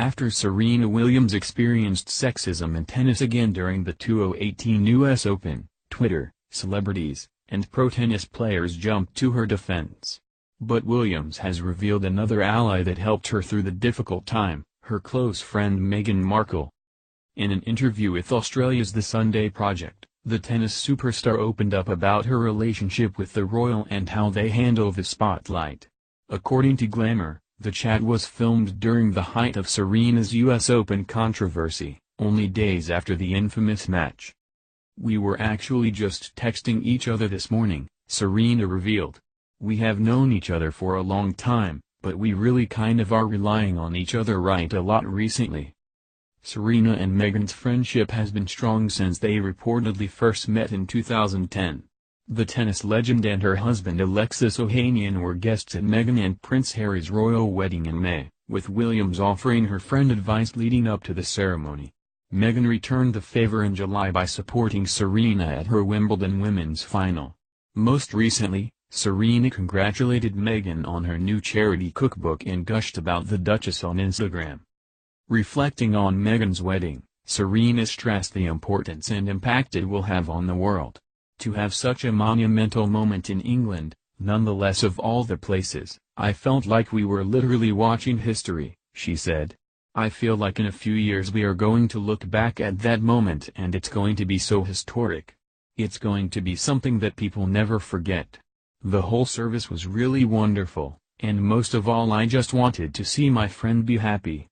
After Serena Williams experienced sexism in tennis again during the 2018 US Open, Twitter, celebrities, and pro-tennis players jumped to her defense. But Williams has revealed another ally that helped her through the difficult time, her close friend Meghan Markle. In an interview with Australia's The Sunday Project, the tennis superstar opened up about her relationship with the royal and how they handle the spotlight. According to Glamour, the chat was filmed during the height of Serena's US Open controversy, only days after the infamous match. "We were actually just texting each other this morning," Serena revealed. "We have known each other for a long time, but we really kind of are relying on each other a lot recently." Serena and Meghan's friendship has been strong since they reportedly first met in 2010. The tennis legend and her husband Alexis Ohanian were guests at Meghan and Prince Harry's royal wedding in May, with Williams offering her friend advice leading up to the ceremony. Meghan returned the favor in July by supporting Serena at her Wimbledon women's final. Most recently, Serena congratulated Meghan on her new charity cookbook and gushed about the Duchess on Instagram. Reflecting on Meghan's wedding, Serena stressed the importance and impact it will have on the world. "To have such a monumental moment in England, nonetheless of all the places, I felt like we were literally watching history," she said. "I feel like in a few years we are going to look back at that moment and it's going to be so historic. It's going to be something that people never forget. The whole service was really wonderful, and most of all I just wanted to see my friend be happy."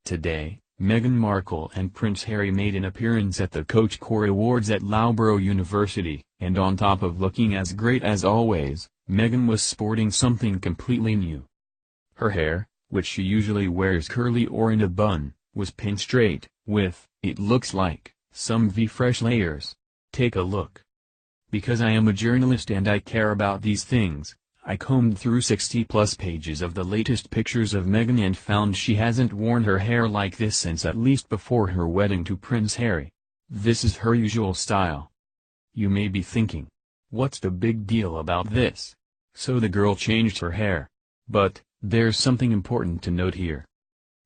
Today, Meghan Markle and Prince Harry made an appearance at the Coach Core Awards at Loughborough University, and on top of looking as great as always, Meghan was sporting something completely new. Her hair, which she usually wears curly or in a bun, was pinned straight, with, it looks like, some fresh layers. Take a look. "Because I am a journalist and I care about these things, I combed through 60+ pages of the latest pictures of Meghan and found she hasn't worn her hair like this since at least before her wedding to Prince Harry. This is her usual style." You may be thinking, what's the big deal about this? So the girl changed her hair. But, there's something important to note here.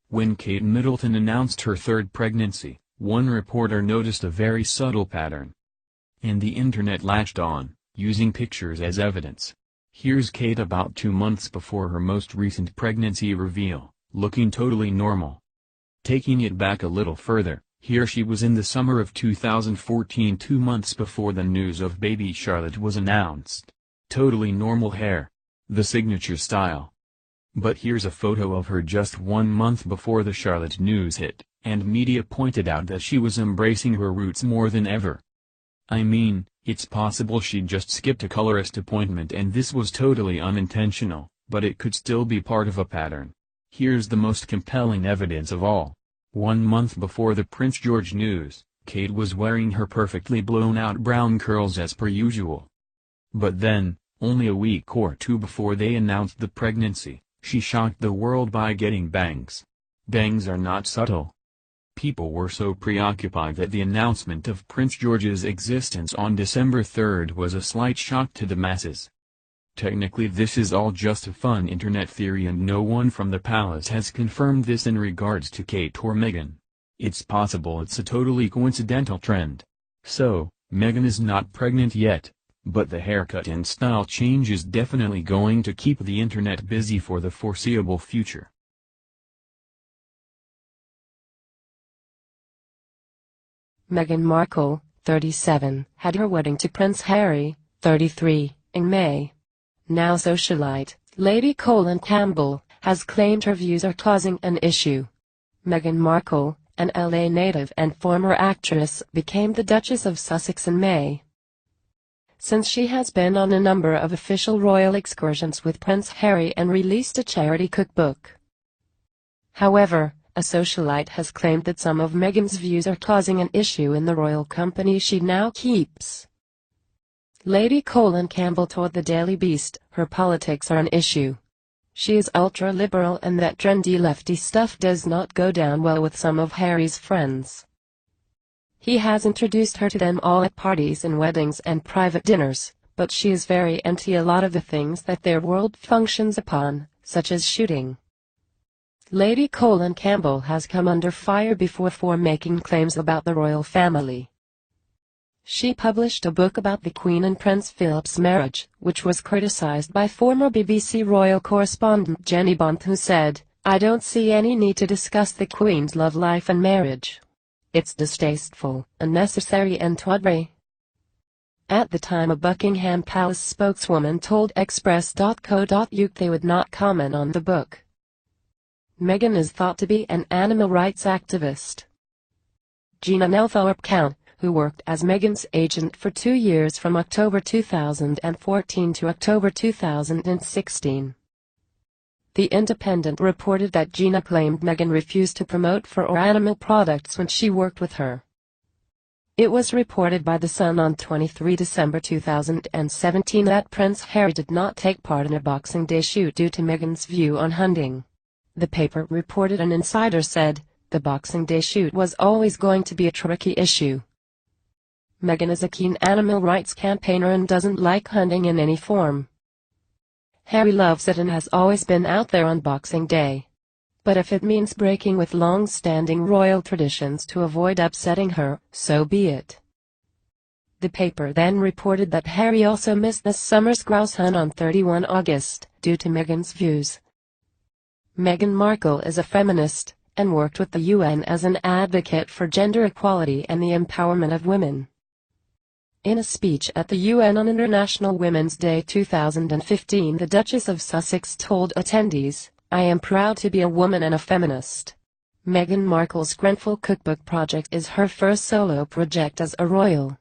When Kate Middleton announced her third pregnancy, one reporter noticed a very subtle pattern. And the internet latched on, using pictures as evidence. Here's Kate about 2 months before her most recent pregnancy reveal, looking totally normal. Taking it back a little further, here she was in the summer of 2014, 2 months before the news of baby Charlotte was announced. Totally normal hair. The signature style. But here's a photo of her just 1 month before the Charlotte news hit, and media pointed out that she was embracing her roots more than ever. I mean, it's possible she just skipped a colorist appointment and this was totally unintentional, but it could still be part of a pattern. Here's the most compelling evidence of all. 1 month before the Prince George news, Kate was wearing her perfectly blown-out brown curls as per usual. But then, only a week or two before they announced the pregnancy, she shocked the world by getting bangs. Bangs are not subtle. People were so preoccupied that the announcement of Prince George's existence on December 3rd was a slight shock to the masses. Technically this is all just a fun internet theory and no one from the palace has confirmed this in regards to Kate or Meghan. It's possible it's a totally coincidental trend. So, Meghan is not pregnant yet, but the haircut and style change is definitely going to keep the internet busy for the foreseeable future. Meghan Markle, 37, had her wedding to Prince Harry, 33, in May. Now socialite, Lady Colin Campbell, has claimed her views are causing an issue. Meghan Markle, an LA native and former actress, became the Duchess of Sussex in May. Since she has been on a number of official royal excursions with Prince Harry and released a charity cookbook. However, a socialite has claimed that some of Meghan's views are causing an issue in the royal company she now keeps. Lady Colin Campbell told the Daily Beast her politics are an issue. She is ultra-liberal and that trendy lefty stuff does not go down well with some of Harry's friends. He has introduced her to them all at parties and weddings and private dinners, but she is very anti a lot of the things that their world functions upon, such as shooting. Lady Colin Campbell has come under fire before for making claims about the royal family. She published a book about the Queen and Prince Philip's marriage, which was criticized by former BBC royal correspondent Jenny Bond, who said, "I don't see any need to discuss the Queen's love life and marriage. It's distasteful, unnecessary and tawdry." At the time, a Buckingham Palace spokeswoman told Express.co.uk they would not comment on the book. Meghan is thought to be an animal rights activist. Gina Nelthorpe-Count, who worked as Meghan's agent for 2 years from October 2014 to October 2016. The Independent reported that Gina claimed Meghan refused to promote for or animal products when she worked with her. It was reported by The Sun on 23 December 2017 that Prince Harry did not take part in a Boxing Day shoot due to Meghan's view on hunting. The paper reported an insider said, "The Boxing Day shoot was always going to be a tricky issue. Meghan is a keen animal rights campaigner and doesn't like hunting in any form. Harry loves it and has always been out there on Boxing Day. But if it means breaking with long-standing royal traditions to avoid upsetting her, so be it." The paper then reported that Harry also missed this summer's grouse hunt on 31 August, due to Meghan's views. Meghan Markle is a feminist, and worked with the UN as an advocate for gender equality and the empowerment of women. In a speech at the UN on International Women's Day 2015, the Duchess of Sussex told attendees, "I am proud to be a woman and a feminist." Meghan Markle's Grenfell Cookbook project is her first solo project as a royal.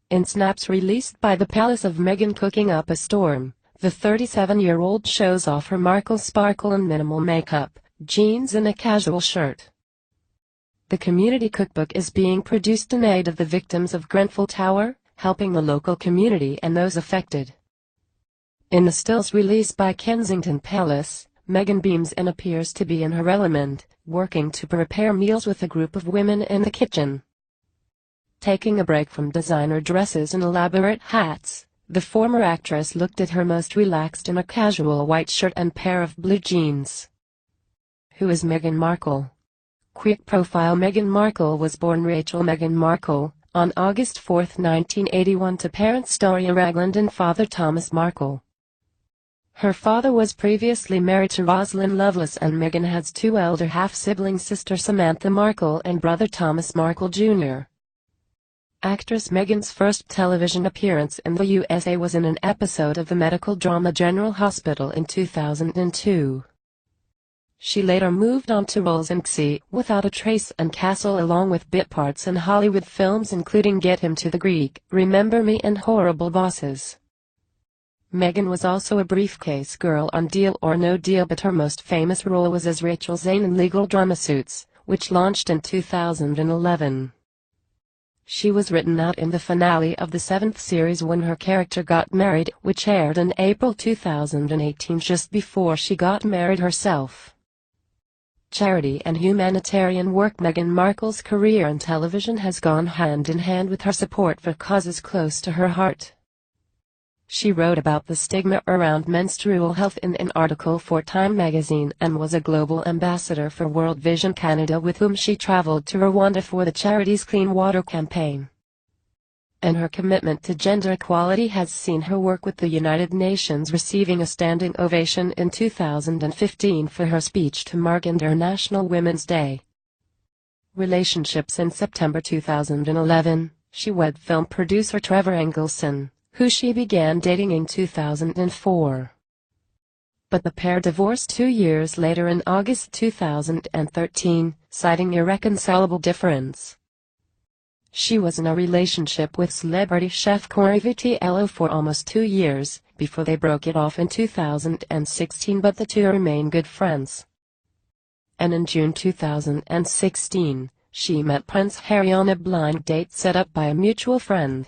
In snaps released by the Palace of Meghan Cooking Up a Storm, the 37-year-old shows off her Markle sparkle and minimal makeup, jeans and a casual shirt. The community cookbook is being produced in aid of the victims of Grenfell Tower, helping the local community and those affected. In the stills released by Kensington Palace, Meghan beams and appears to be in her element, working to prepare meals with a group of women in the kitchen. Taking a break from designer dresses and elaborate hats, the former actress looked at her most relaxed in a casual white shirt and pair of blue jeans. Who is Meghan Markle? Quick profile: Meghan Markle was born Rachel Meghan Markle on August 4, 1981 to parents Doria Ragland and father Thomas Markle. Her father was previously married to Rosalind Lovelace, and Meghan has 2 elder half-siblings, sister Samantha Markle and brother Thomas Markle Jr. Actress Meghan's first television appearance in the USA was in an episode of the medical drama General Hospital in 2002. She later moved on to roles in Xe, Without a Trace and Castle, along with bit parts in Hollywood films including Get Him to the Greek, Remember Me and Horrible Bosses. Meghan was also a briefcase girl on Deal or No Deal, but her most famous role was as Rachel Zane in legal drama Suits, which launched in 2011. She was written out in the finale of the 7th series When Her Character Got Married, which aired in April 2018, just before she got married herself. Charity and humanitarian work: Meghan Markle's career in television has gone hand in hand with her support for causes close to her heart. She wrote about the stigma around menstrual health in an article for Time magazine and was a global ambassador for World Vision Canada, with whom she traveled to Rwanda for the charity's Clean Water campaign. And her commitment to gender equality has seen her work with the United Nations, receiving a standing ovation in 2015 for her speech to mark International Women's Day. Relationships: in September 2011, she wed film producer Trevor Engelson, who she began dating in 2004. But the pair divorced 2 years later in August 2013, citing irreconcilable difference. She was in a relationship with celebrity chef Corey Vitiello for almost 2 years, before they broke it off in 2016, but the two remain good friends. And in June 2016, she met Prince Harry on a blind date set up by a mutual friend.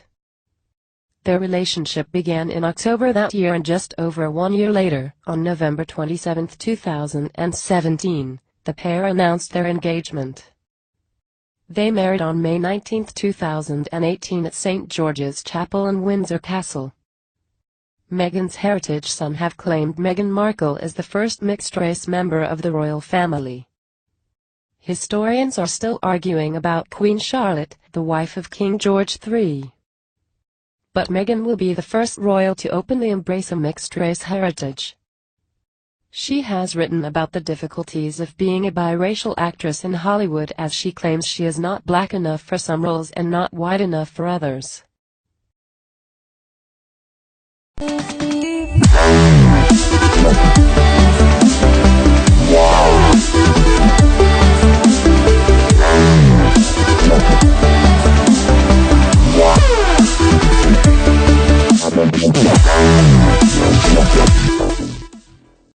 Their relationship began in October that year, and just over 1 year later, on November 27, 2017, the pair announced their engagement. They married on May 19, 2018 at St. George's Chapel in Windsor Castle. Meghan's heritage. Some have claimed Meghan Markle is the first mixed-race member of the royal family. Historians are still arguing about Queen Charlotte, the wife of King George III. But Meghan will be the first royal to openly embrace a mixed-race heritage. She has written about the difficulties of being a biracial actress in Hollywood, as she claims she is not black enough for some roles and not white enough for others.